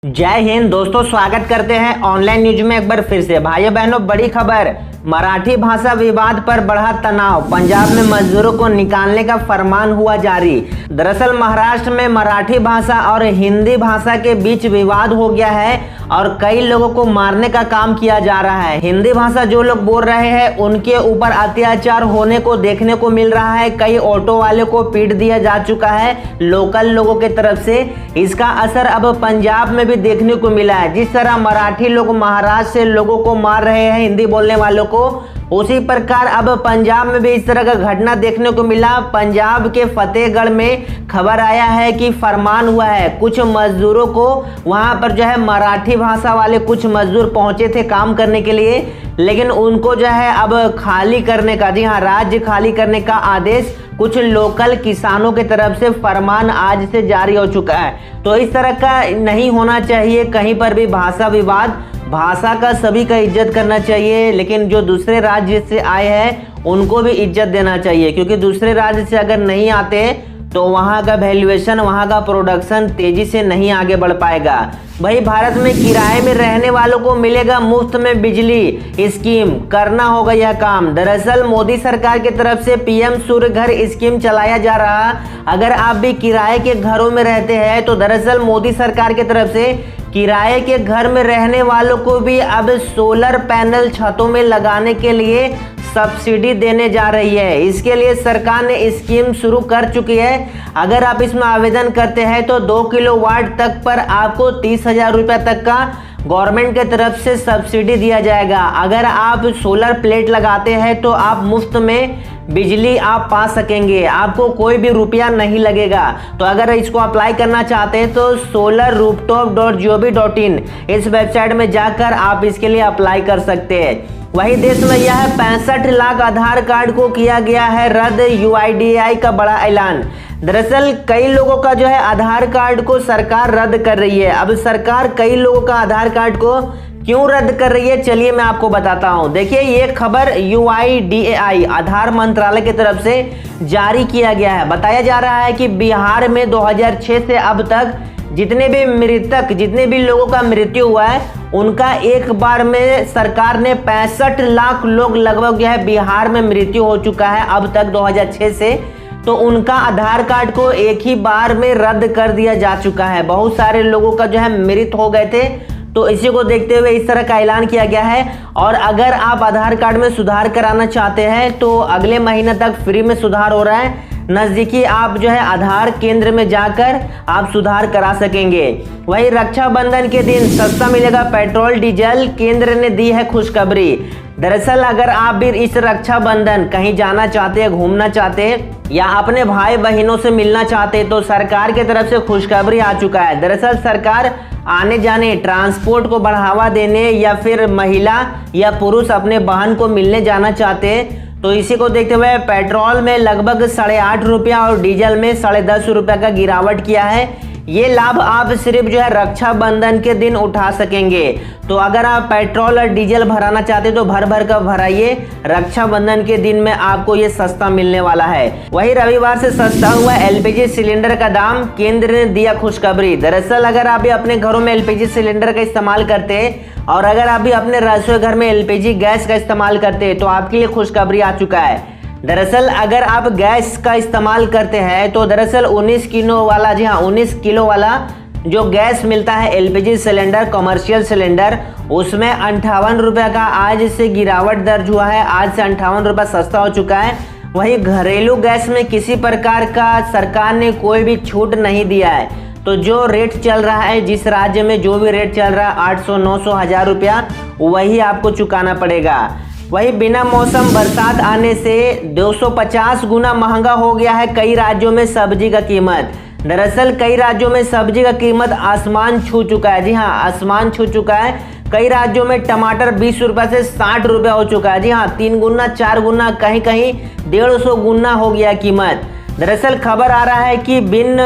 जय हिंद दोस्तों, स्वागत करते हैं ऑनलाइन न्यूज में एक बार फिर से। भाइयों बहनों, बड़ी खबर, मराठी भाषा विवाद पर बढ़ा तनाव, पंजाब में मजदूरों को निकालने का फरमान हुआ जारी। दरअसल महाराष्ट्र में मराठी भाषा और हिंदी भाषा के बीच विवाद हो गया है और कई लोगों को मारने का काम किया जा रहा है। हिंदी भाषा जो लोग बोल रहे हैं उनके ऊपर अत्याचार होने को देखने को मिल रहा है। कई ऑटो वाले को पीट दिया जा चुका है लोकल लोगों के तरफ से। इसका असर अब पंजाब में भी देखने को मिला है। जिस तरह मराठी लोग महाराष्ट्र से लोगों को मार रहे हैं हिंदी बोलने वालों को, उसी प्रकार अब पंजाब में भी इस तरह का घटना देखने को मिला। पंजाब के फतेहगढ़ में खबर आया है कि फरमान हुआ है, कुछ मजदूरों को वहां पर जो है मराठी भाषा वाले कुछ मजदूर पहुंचे थे काम करने के लिए, लेकिन उनको जो है अब खाली करने का, जी हाँ, राज्य खाली करने का आदेश कुछ लोकल किसानों की तरफ से फरमान आज से जारी हो चुका है। तो इस तरह का नहीं होना चाहिए कहीं पर भी भाषा विवाद। भाषा का सभी का इज्जत करना चाहिए, लेकिन जो दूसरे राज्य से आए हैं उनको भी इज्जत देना चाहिए, क्योंकि दूसरे राज्य से अगर नहीं आते तो वहाँ का वैल्यूएशन, वहाँ का प्रोडक्शन तेजी से नहीं आगे बढ़ पाएगा। भाई, भारत में किराए में रहने वालों को मिलेगा मुफ्त में बिजली स्कीम, करना होगा यह काम। दरअसल मोदी सरकार की तरफ से पीएम सूर्य घर स्कीम चलाया जा रहा। अगर आप भी किराए के घरों में रहते हैं तो दरअसल मोदी सरकार की तरफ से किराए के घर में रहने वालों को भी अब सोलर पैनल छतों में लगाने के लिए सब्सिडी देने जा रही है। इसके लिए सरकार ने स्कीम शुरू कर चुकी है। अगर आप इसमें आवेदन करते हैं तो 2 किलोवाट तक पर आपको 30,000 रुपये तक का गवर्नमेंट के तरफ से सब्सिडी दिया जाएगा। अगर आप सोलर प्लेट लगाते हैं तो आप मुफ्त में बिजली आप पा सकेंगे, आपको कोई भी रुपया नहीं लगेगा। तो अगर इसको अप्लाई करना चाहते हैं तो solarrooftop.gov.in इस वेबसाइट में जाकर आप इसके लिए अप्लाई कर सकते हैं। वही देश में यह 65 लाख आधार कार्ड को किया गया है रद्द, यूआईडीएआई का बड़ा ऐलान। दरअसल कई लोगों का जो है आधार कार्ड को सरकार रद्द कर रही है। अब सरकार कई लोगों का आधार कार्ड को क्यों रद्द कर रही है, चलिए मैं आपको बताता हूं। देखिए, ये खबर यूआईडीएआई आधार मंत्रालय की तरफ से जारी किया गया है। बताया जा रहा है कि बिहार में 2006 से अब तक जितने भी लोगों का मृत्यु हुआ है उनका एक बार में सरकार ने 65 लाख लोग लगभग जो है बिहार में मृत्यु हो चुका है अब तक 2006 से। तो उनका आधार कार्ड को एक ही बार में रद्द कर दिया जा चुका है। बहुत सारे लोगों का जो है मृत हो गए थे। तो इसी को देखते हुए इस तरह का ऐलान किया गया है। और अगर आप आधार कार्ड में सुधार कराना चाहते हैं तो अगले महीने तक फ्री में सुधार हो रहा है। नजदीकी आप जो है आधार केंद्र में जाकर आप सुधार करा सकेंगे। वही रक्षाबंधन के दिन सस्ता मिलेगा पेट्रोल डीजल, केंद्र ने दी है खुशखबरी। दरअसल अगर आप भी इस रक्षाबंधन कहीं जाना चाहते हैं, घूमना चाहते हैं या अपने भाई बहनों से मिलना चाहते हैं तो सरकार की तरफ से खुशखबरी आ चुका है। दरअसल सरकार आने जाने, ट्रांसपोर्ट को बढ़ावा देने या फिर महिला या पुरुष अपने बहन को मिलने जाना चाहते हैं तो इसी को देखते हुए पेट्रोल में लगभग 8.5 रुपया और डीजल में 10.5 रुपया का गिरावट किया है। ये लाभ आप सिर्फ जो है रक्षाबंधन के दिन उठा सकेंगे। तो अगर आप पेट्रोल और डीजल भराना चाहते हैं तो भर भर कर भराइए, रक्षाबंधन के दिन में आपको ये सस्ता मिलने वाला है। वही रविवार से सस्ता हुआ एलपीजी सिलेंडर का दाम, केंद्र ने दिया खुशखबरी। दरअसल अगर आप भी अपने घरों में एलपीजी सिलेंडर का इस्तेमाल करते हैं और अगर आप भी अपने रसोई घर में एलपीजी गैस का इस्तेमाल करते हैं तो आपके लिए खुशखबरी आ चुका है। दरअसल अगर आप गैस का इस्तेमाल करते हैं तो दरअसल 19 किलो वाला, जी हाँ, 19 किलो वाला जो गैस मिलता है एलपीजी सिलेंडर, कमर्शियल सिलेंडर, उसमें 58 रुपये का आज से गिरावट दर्ज हुआ है। आज से 58 रुपये सस्ता हो चुका है। वहीं घरेलू गैस में किसी प्रकार का सरकार ने कोई भी छूट नहीं दिया है। तो जो रेट चल रहा है, जिस राज्य में जो भी रेट चल रहा है 800, 900, 1000 रुपया, वही आपको चुकाना पड़ेगा। वही बिना मौसम बरसात आने से 250 गुना महंगा हो गया है कई राज्यों में सब्जी का कीमत। दरअसल कई राज्यों में सब्जी का कीमत आसमान छू चुका है। जी हाँ, आसमान छू चुका है। कई राज्यों में टमाटर 20 रुपये से 60 रुपये हो चुका है। जी हाँ, 3 गुना, 4 गुना, कहीं कहीं 150 गुना हो गया कीमत। दरअसल खबर आ रहा है कि बिन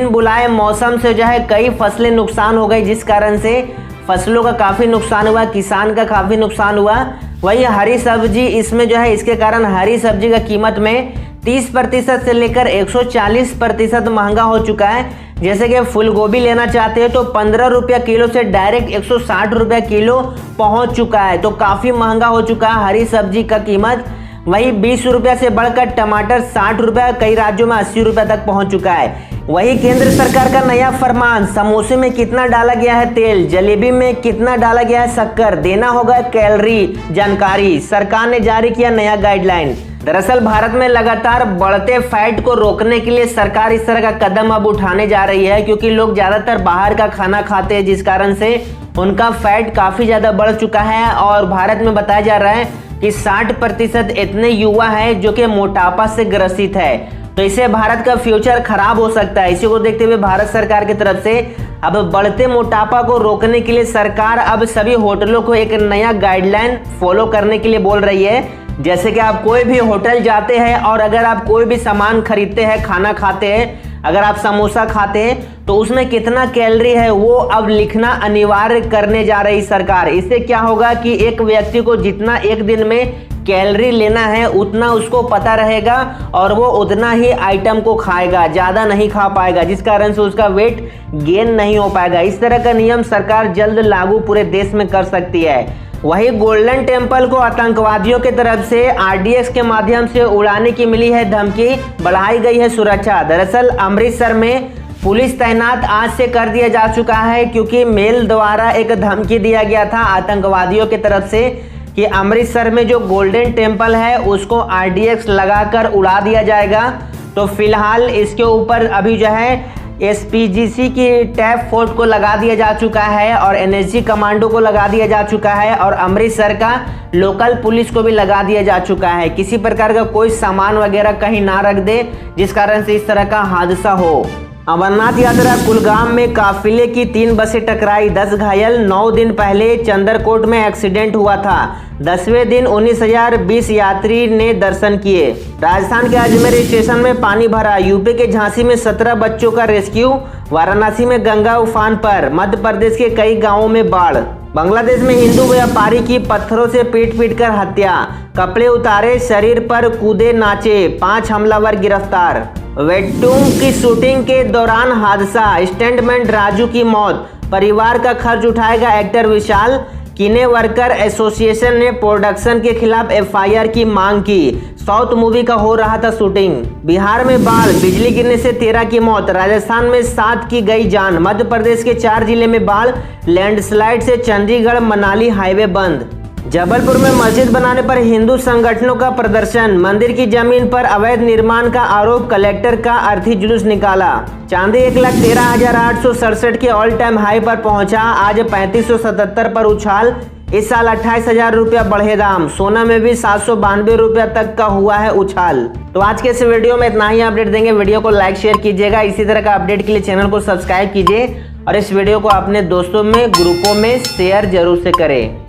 बुलाए मौसम से जो है कई फसलें नुकसान हो गई, जिस कारण से फसलों का काफ़ी नुकसान हुआ, किसान का काफ़ी नुकसान हुआ। वही हरी सब्जी इसमें जो है, इसके कारण हरी सब्जी का कीमत में 30% से लेकर 140% महंगा हो चुका है। जैसे कि फूल गोभी लेना चाहते हैं तो 15 रुपया किलो से डायरेक्ट 160 रुपया किलो पहुंच चुका है। तो काफ़ी महंगा हो चुका है हरी सब्जी का कीमत। वही 20 रुपया से बढ़कर टमाटर 60 रुपया, कई राज्यों में 80 रुपया तक पहुंच चुका है। वही केंद्र सरकार का नया फरमान, समोसे में कितना डाला गया है तेल, जलेबी में कितना डाला गया है शक्कर, देना होगा कैलोरी जानकारी। सरकार ने जारी किया नया गाइडलाइन। दरअसल भारत में लगातार बढ़ते फैट को रोकने के लिए सरकार इस तरह का कदम अब उठाने जा रही है, क्योंकि लोग ज्यादातर बाहर का खाना खाते हैं, जिस कारण से उनका फैट काफी ज्यादा बढ़ चुका है। और भारत में बताया जा रहा है कि 60% इतने युवा हैं जो कि मोटापा से ग्रसित है। तो इससे भारत का फ्यूचर खराब हो सकता है। इसी को देखते हुए भारत सरकार की तरफ से अब बढ़ते मोटापा को रोकने के लिए सरकार अब सभी होटलों को एक नया गाइडलाइन फॉलो करने के लिए बोल रही है। जैसे कि आप कोई भी होटल जाते हैं और अगर आप कोई भी सामान खरीदते हैं, खाना खाते हैं, अगर आप समोसा खाते हैं तो उसमें कितना कैलोरी है वो अब लिखना अनिवार्य करने जा रही सरकार। इससे क्या होगा कि एक व्यक्ति को जितना एक दिन में कैलोरी लेना है उतना उसको पता रहेगा और वो उतना ही आइटम को खाएगा, ज़्यादा नहीं खा पाएगा, जिस कारण से उसका वेट गेन नहीं हो पाएगा। इस तरह का नियम सरकार जल्द लागू पूरे देश में कर सकती है। वही गोल्डन टेम्पल को आतंकवादियों की तरफ से RDX के माध्यम से उड़ाने की मिली है धमकी, बढ़ाई गई है सुरक्षा। दरअसल अमृतसर में पुलिस तैनात आज से कर दिया जा चुका है, क्योंकि मेल द्वारा एक धमकी दिया गया था आतंकवादियों की तरफ से कि अमृतसर में जो गोल्डन टेम्पल है उसको RDX लगाकर उड़ा दिया जाएगा। तो फिलहाल इसके ऊपर अभी जो है SPGC की टैप फोर्स को लगा दिया जा चुका है और NSG कमांडो को लगा दिया जा चुका है और अमृतसर का लोकल पुलिस को भी लगा दिया जा चुका है। किसी प्रकार का कोई सामान वगैरह कहीं ना रख दे जिस कारण से इस तरह का हादसा हो। अमरनाथ यात्रा कुलगाम में काफिले की 3 बसें टकराई, 10 घायल। 9 दिन पहले चंदरकोट में एक्सीडेंट हुआ था। 10वें दिन 19,020 यात्री ने दर्शन किए। राजस्थान के अजमेर स्टेशन में पानी भरा। यूपी के झांसी में 17 बच्चों का रेस्क्यू। वाराणसी में गंगा उफान पर। मध्य प्रदेश के कई गांवों में बाढ़। बांग्लादेश में हिंदू व्यापारी की पत्थरों से पीट कर हत्या। कपड़े उतारे, शरीर पर कूदे नाचे, 5 हमलावर गिरफ्तार। वेटूम की शूटिंग के दौरान हादसा, स्टंटमैन राजू की मौत। परिवार का खर्च उठाएगा एक्टर विशाल। किने वर्कर एसोसिएशन ने प्रोडक्शन के खिलाफ FIR की मांग की। साउथ मूवी का हो रहा था शूटिंग। बिहार में बाढ़, बिजली गिरने से 13 की मौत। राजस्थान में 7 की गई जान। मध्य प्रदेश के 4 जिले में बाढ़। लैंडस्लाइड से चंडीगढ़ मनाली हाईवे बंद। जबलपुर में मस्जिद बनाने पर हिंदू संगठनों का प्रदर्शन। मंदिर की जमीन पर अवैध निर्माण का आरोप, कलेक्टर का अर्थी जुलूस निकाला। चांदी 1,13,867 के ऑल टाइम हाई पर पहुंचा। आज 3577 पर उछाल। इस साल 28,000 रुपया बढ़े दाम। सोना में भी 792 रुपया तक का हुआ है उछाल। तो आज के इस वीडियो में इतना ही अपडेट देंगे। वीडियो को लाइक शेयर कीजिएगा। इसी तरह का अपडेट के लिए चैनल को सब्सक्राइब कीजिए और इस वीडियो को अपने दोस्तों में, ग्रुपों में शेयर जरूर से करें।